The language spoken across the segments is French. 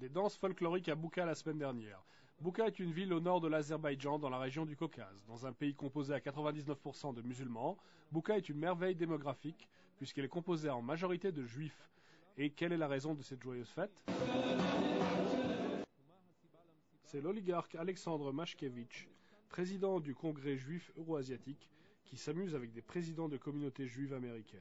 Des danses folkloriques à Bouka la semaine dernière. Bouka est une ville au nord de l'Azerbaïdjan, dans la région du Caucase. Dans un pays composé à 99% de musulmans, Bouka est une merveille démographique, puisqu'elle est composée en majorité de juifs. Et quelle est la raison de cette joyeuse fête? C'est l'oligarque Alexandre Mashkevich, président du Congrès juif euro-asiatique, qui s'amuse avec des présidents de communautés juives américaines.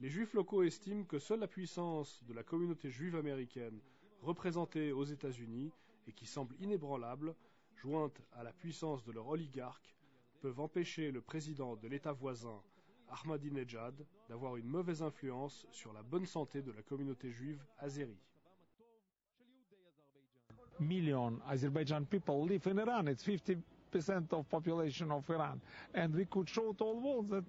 Les juifs locaux estiment que seule la puissance de la communauté juive américaine, représentée aux États-Unis et qui semble inébranlable, jointe à la puissance de leur oligarque, peuvent empêcher le président de l'État voisin, Ahmadinejad, d'avoir une mauvaise influence sur la bonne santé de la communauté juive azérie. Million Azerbaijan people live in Iran. It's 50% of population of Iran, and we could show to all world that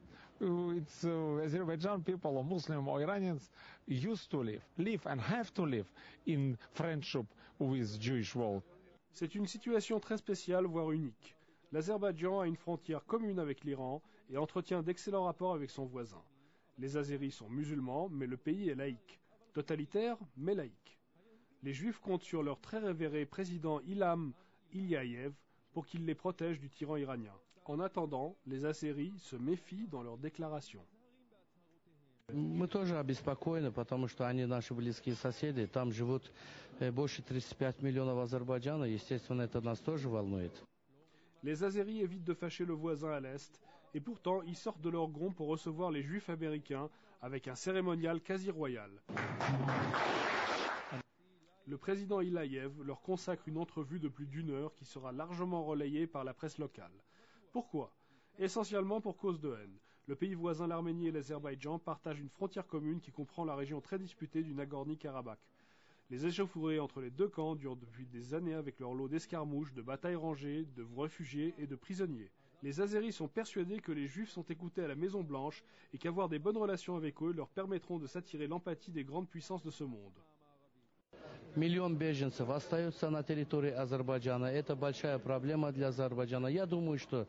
it's Azerbaijan people or Muslim or Iranians used to live and have to live in friendship with Jewish world. C'est une situation très spéciale, voire unique. L'Azerbaïdjan a une frontière commune avec l'Iran et entretient d'excellents rapports avec son voisin. Les Azéris sont musulmans, mais le pays est laïque. Totalitaire, mais laïque. Les Juifs comptent sur leur très révéré président Ilham Aliyev pour qu'il les protège du tyran iranien. En attendant, les Azéris se méfient dans leurs déclarations. Мы тоже обеспокоены, потому что они наши близкие соседи. Там живут больше 35 миллионов Азербайджана. Естественно, это нас тоже волнует. Les Azéris évitent de fâcher le voisin à l'est, et pourtant ils sortent de leur gronde pour recevoir les Juifs américains avec un cérémonial quasi royal. Le président Aliyev leur consacre une entrevue de plus d'1 heure qui sera largement relayée par la presse locale. Pourquoi? Essentiellement pour cause de haine. Le pays voisin, l'Arménie et l'Azerbaïdjan, partagent une frontière commune qui comprend la région très disputée du Nagorno-Karabakh. Les échauffourées entre les deux camps durent depuis des années avec leur lot d'escarmouches, de batailles rangées, de réfugiés et de prisonniers. Les Azéris sont persuadés que les Juifs sont écoutés à la Maison Blanche et qu'avoir des bonnes relations avec eux leur permettront de s'attirer l'empathie des grandes puissances de ce monde. Миллион беженцев остаются на территории Азербайджана. Это большая проблема для Азербайджана. Я думаю, что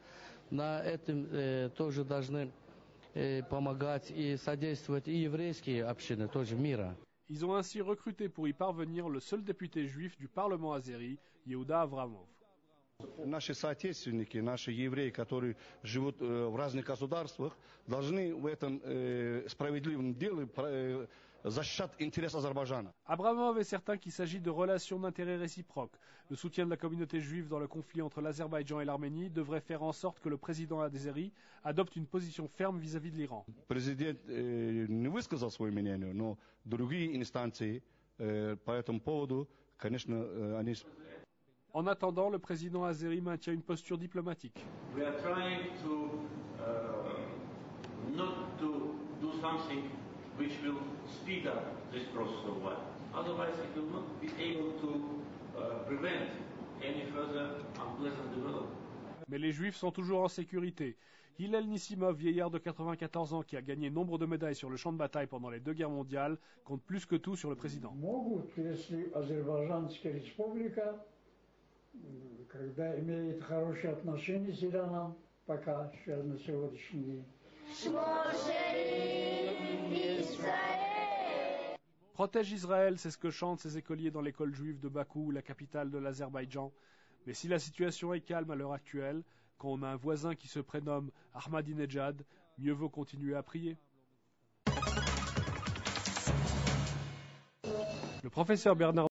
на этом тоже должны помогать и содействовать и еврейские общины тоже мира. Ils ont ainsi recruté pour y parvenir le seul député juif du Parlement azéri, Yehuda Avramov. Наши соотечественники, наши евреи, которые живут в разных государствах, должны в этом справедливом деле защищать интерес Азербайджана. Avramov est certain qu'il s'agit de relations d'intérêt réciproques. Le soutien de la communauté juive dans le conflit entre l'Azerbaïdjan et l'Arménie devrait faire en sorte que le président azéri adopte une position ferme vis-à-vis de l'Iran. Президент не высказал свое мнение, но другие инстанции по этому поводу, конечно, они... En attendant, le président azéri maintient une posture diplomatique. We are trying to not to do something which will speed up this process of war. Otherwise, it will not be able to prevent any further unpleasant development. Mais les Juifs sont toujours en sécurité. Hillel Nissimov, vieillard de 94 ans qui a gagné nombre de médailles sur le champ de bataille pendant les 2 guerres mondiales, compte plus que tout sur le président. Когда имеет хорошие отношения с Ираном, пока сейчас на сегодняшний день. Protège Israël, c'est ce que chantent ces écoliers dans l'école juive de Bakou, la capitale de l'Azerbaïdjan. Mais si la situation est calme à l'heure actuelle, quand on a un voisin qui se prénomme Ahmadinejad, mieux vaut continuer à prier. Le professeur Bernard